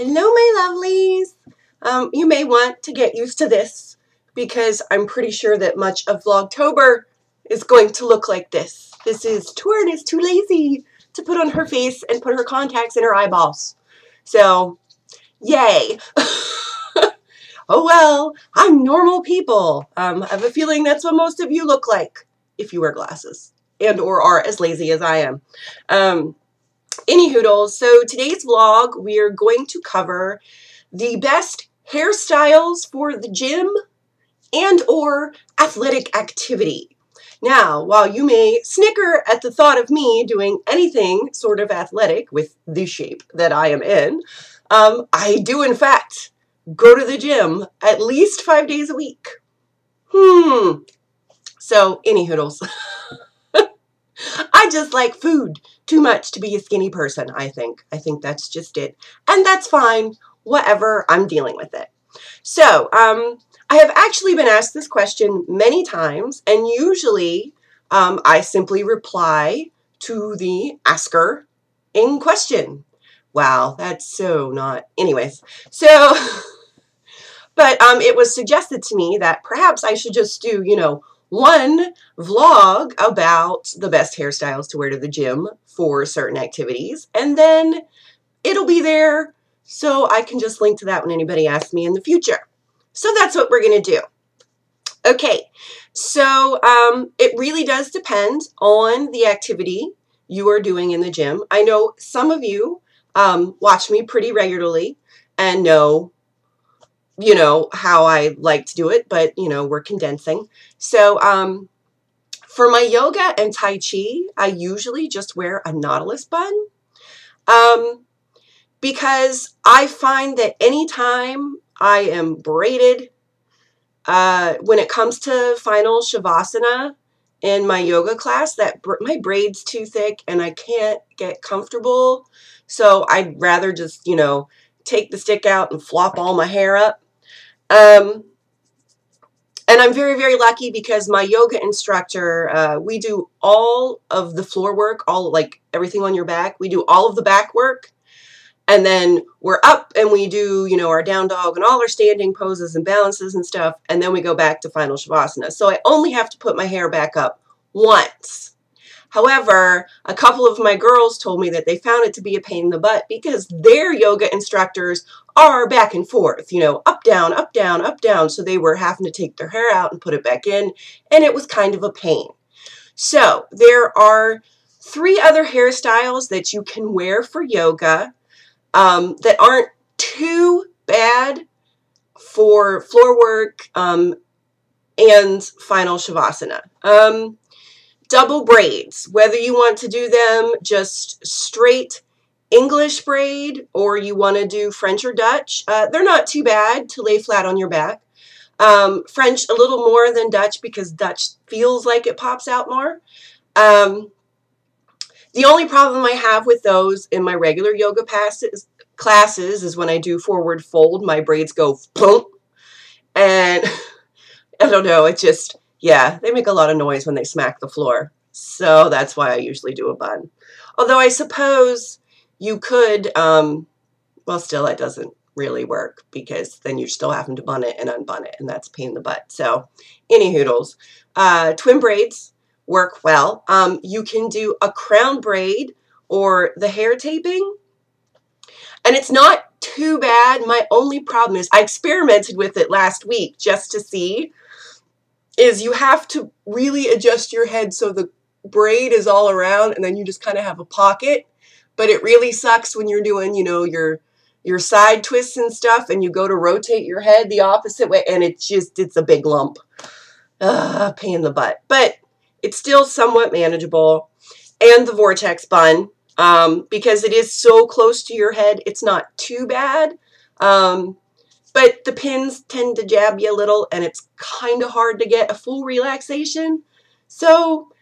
Hello, my lovelies. You may want to get used to this because I'm pretty sure that much of Vlogtober is going to look like this. This is Torrin is too lazy to put on her face and put her contacts in her eyeballs. So, yay. Oh well, I'm normal people. I have a feeling that's what most of you look like if you wear glasses and or are as lazy as I am. Any hoodles, so today's vlog, we are going to cover the best hairstyles for the gym and or athletic activity. Now, while you may snicker at the thought of me doing anything sort of athletic with the shape that I am in, I do in fact go to the gym at least 5 days a week. So, any hoodles. I just like food too much to be a skinny person, I think. I think that's just it. And that's fine. Whatever. I'm dealing with it. So, I have actually been asked this question many times, and usually I simply reply to the asker in question. Wow, that's so not... Anyways, so... But it was suggested to me that perhaps I should just do, you know, one vlog about the best hairstyles to wear to the gym for certain activities, and then it'll be there so I can just link to that when anybody asks me in the future. So that's what we're going to do. Okay, so it really does depend on the activity you are doing in the gym. I know some of you watch me pretty regularly and know, you know, how I like to do it, but, you know, we're condensing. So, for my yoga and Tai Chi, I usually just wear a knotless bun, because I find that anytime I am braided, when it comes to final Shavasana in my yoga class, that my braid's too thick and I can't get comfortable. So I'd rather just, you know, take the stick out and flop all my hair up. And I'm very, very lucky because my yoga instructor, we do all of the floor work, like everything on your back. We do all of the back work. And then we're up and we do, you know, our down dog and all our standing poses and balances and stuff. And then we go back to final Shavasana. So I only have to put my hair back up once. However, a couple of my girls told me that they found it to be a pain in the butt because their yoga instructors are back and forth, you know, up, down, up, down, up, down. So they were having to take their hair out and put it back in, and it was kind of a pain. So there are 3 other hairstyles that you can wear for yoga that aren't too bad for floor work and final Shavasana. Double braids, whether you want to do them just straight English braid or you want to do French or Dutch, they're not too bad to lay flat on your back. French a little more than Dutch because Dutch feels like it pops out more. The only problem I have with those in my regular yoga classes is when I do forward fold, my braids go boom, and I don't know, it just... yeah, they make a lot of noise when they smack the floor. So that's why I usually do a bun. Although I suppose you could, well, still it doesn't really work because then you're still having to bun it and unbun it, and that's a pain in the butt. So, any hoodles. Twin braids work well. You can do a crown braid or the hair taping. And it's not too bad. My only problem is I experimented with it last week just to see. Is you have to really adjust your head so the braid is all around and then you just kind of have a pocket. But it really sucks when you're doing, you know, your side twists and stuff and you go to rotate your head the opposite way and it's a big lump. Pain in the butt. But it's still somewhat manageable. And the vortex bun, because it is so close to your head, it's not too bad. But the pins tend to jab you a little, and it's kind of hard to get a full relaxation. So,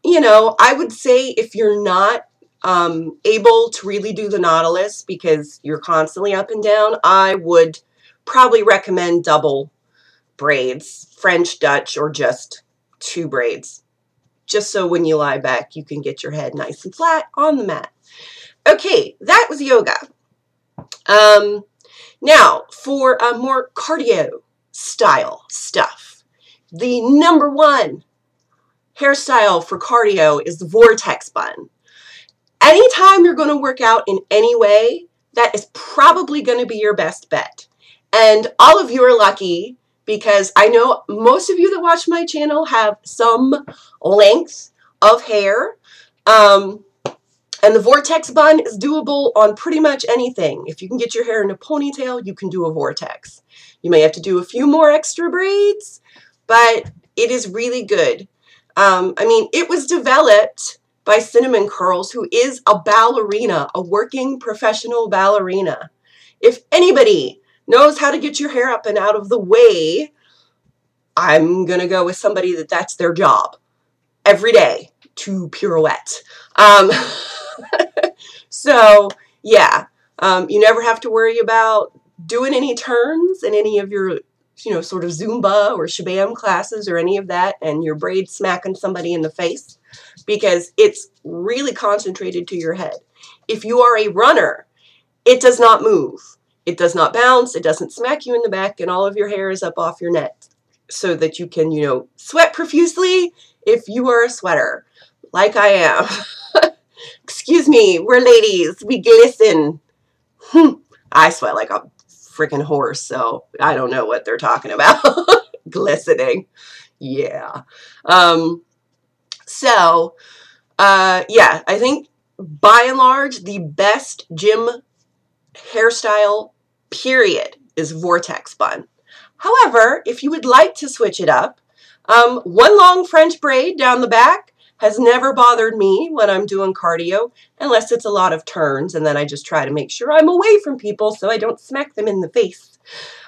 you know, I would say if you're not able to really do the knotless because you're constantly up and down, I would probably recommend double braids, French, Dutch, or just 2 braids. Just so when you lie back, you can get your head nice and flat on the mat. Okay, that was yoga. Now, for a more cardio style stuff, the #1 hairstyle for cardio is the vortex bun. Anytime you're going to work out in any way, that is probably going to be your best bet. And all of you are lucky because I know most of you that watch my channel have some length of hair. And the vortex bun is doable on pretty much anything. If you can get your hair in a ponytail, you can do a vortex. You may have to do a few more extra braids, but it is really good. I mean, it was developed by Cinnamon Curls, who is a ballerina, a working professional ballerina. If anybody knows how to get your hair up and out of the way, I'm going to go with somebody that's their job every day to pirouette. So, yeah, you never have to worry about doing any turns in any of your, sort of Zumba or Shabam classes or any of that, and your braid smacking somebody in the face, because it's really concentrated to your head. If you are a runner, it does not move. It does not bounce. It doesn't smack you in the back, and all of your hair is up off your neck so that you can, sweat profusely if you are a sweater, like I am. Excuse me, we're ladies. We glisten. I sweat like a freaking horse, so I don't know what they're talking about. Glistening. Yeah. Yeah, I think by and large, the best gym hairstyle, period, is vortex bun. However, if you would like to switch it up, one long French braid down the back has never bothered me when I'm doing cardio, unless it's a lot of turns, and then I just try to make sure I'm away from people so I don't smack them in the face.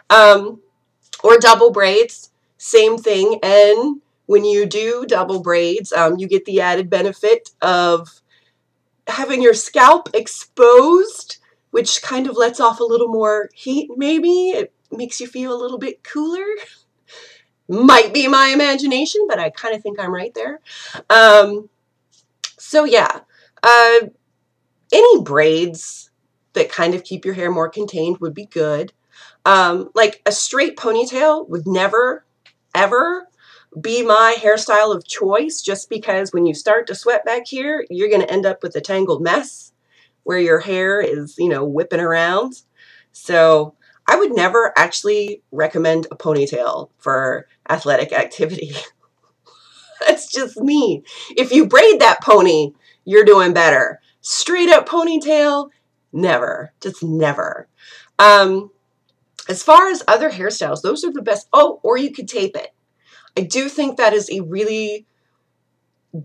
Or double braids, same thing. And when you do double braids, you get the added benefit of having your scalp exposed, which kind of lets off a little more heat, maybe. It makes you feel a little bit cooler. Might be my imagination, but I kind of think I'm right there. So yeah, any braids that kind of keep your hair more contained would be good. Like a straight ponytail would never, ever be my hairstyle of choice, just because when you start to sweat back here, you're going to end up with a tangled mess where your hair is, whipping around. So I would never actually recommend a ponytail for athletic activity. That's just me. If you braid that pony, you're doing better. Straight up ponytail, never. Just never. As far as other hairstyles, those are the best. Oh, or you could tape it. I do think that is a really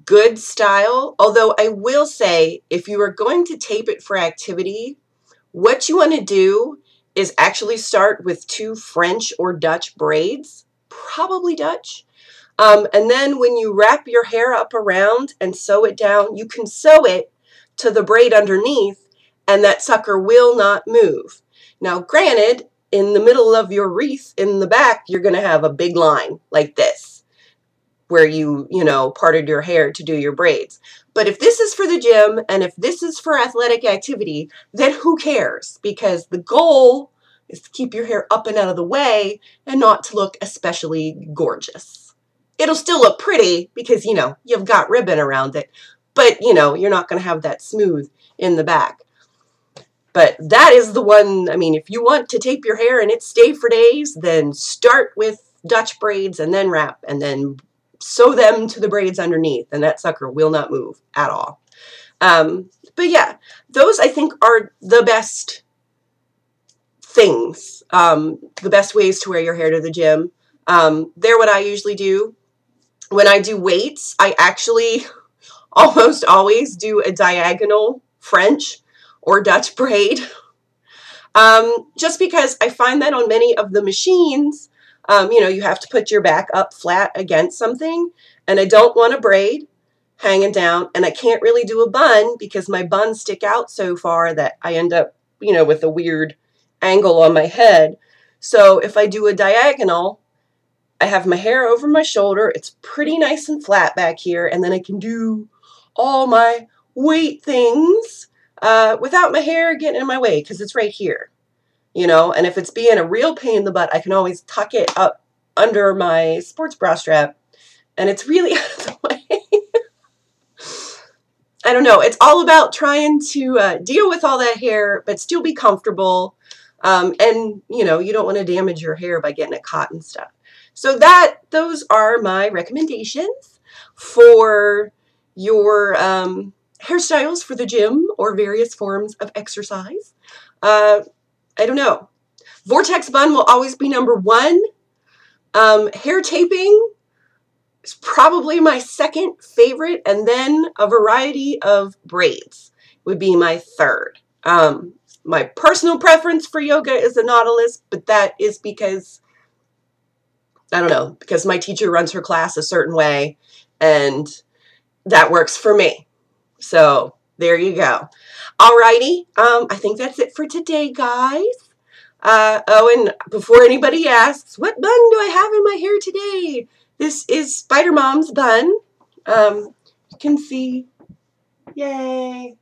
good style. Although I will say, if you are going to tape it for activity, what you want to do is actually start with 2 French or Dutch braids, probably Dutch. And then when you wrap your hair up around and sew it down, you can sew it to the braid underneath, and that sucker will not move. Now, granted, in the middle of your wreath in the back, you're going to have a big line like this, where you parted your hair to do your braids. But if this is for the gym and if this is for athletic activity, then who cares? Because the goal is to keep your hair up and out of the way and not to look especially gorgeous. It'll still look pretty because, you've got ribbon around it, but, you're not going to have that smooth in the back. But that is the one, I mean, if you want to tape your hair and it stay for days, then start with Dutch braids and then wrap and then sew them to the braids underneath, and that sucker will not move at all. But yeah, those I think are the best things, the best ways to wear your hair to the gym. They're what I usually do. When I do weights, I actually almost always do a diagonal French or Dutch braid, just because I find that on many of the machines, you have to put your back up flat against something, and I don't want a braid hanging down, and I can't really do a bun because my buns stick out so far that I end up, with a weird angle on my head. So if I do a diagonal, I have my hair over my shoulder, it's pretty nice and flat back here, and then I can do all my weight things without my hair getting in my way, because it's right here, you know, and if it's being a real pain in the butt, I can always tuck it up under my sports bra strap, and it's really out of the way. I don't know. It's all about trying to deal with all that hair, but still be comfortable. And, you know, you don't want to damage your hair by getting it caught and stuff. So those are my recommendations for your hairstyles for the gym or various forms of exercise. I don't know. Vortex bun will always be number one. Hair taping is probably my second favorite, and then a variety of braids would be my third. My personal preference for yoga is the Nautilus, but that is because, I don't know, because my teacher runs her class a certain way, and that works for me. So there you go. Alrighty, I think that's it for today, guys. Oh, and before anybody asks, what bun do I have in my hair today? This is Spider Mom's bun. You can see, yay.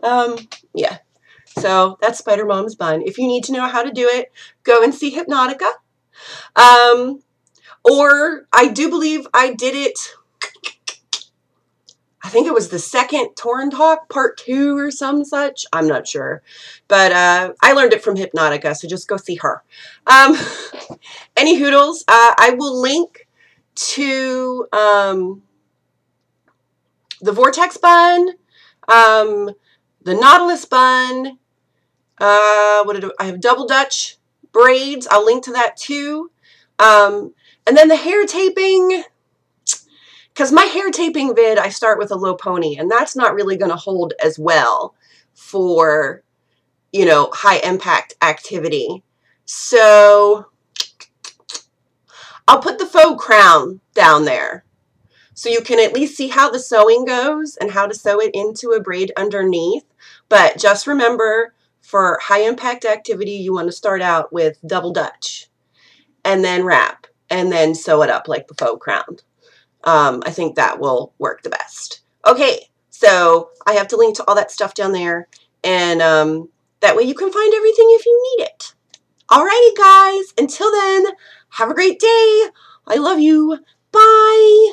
Yeah, so that's Spider Mom's bun. If you need to know how to do it, go and see Hypnotica. Or I do believe I did it, I think it was the second Torrin Talk, part 2 or some such. I'm not sure. But I learned it from Hypnotica, so just go see her. Any hoodles, I will link to the Vortex bun, the Nautilus bun, I have Double Dutch braids. I'll link to that too. And then the hair taping, because my hair taping vid, I start with a low pony, and that's not really going to hold as well for, you know, high impact activity. So I'll put the faux crown down there so you can at least see how the sewing goes and how to sew it into a braid underneath. But just remember, for high impact activity, you want to start out with double Dutch and then wrap and then sew it up like the faux crown. I think that will work the best. Okay, so I have to link to all that stuff down there, and that way you can find everything if you need it. Alrighty, guys, until then, have a great day. I love you. Bye.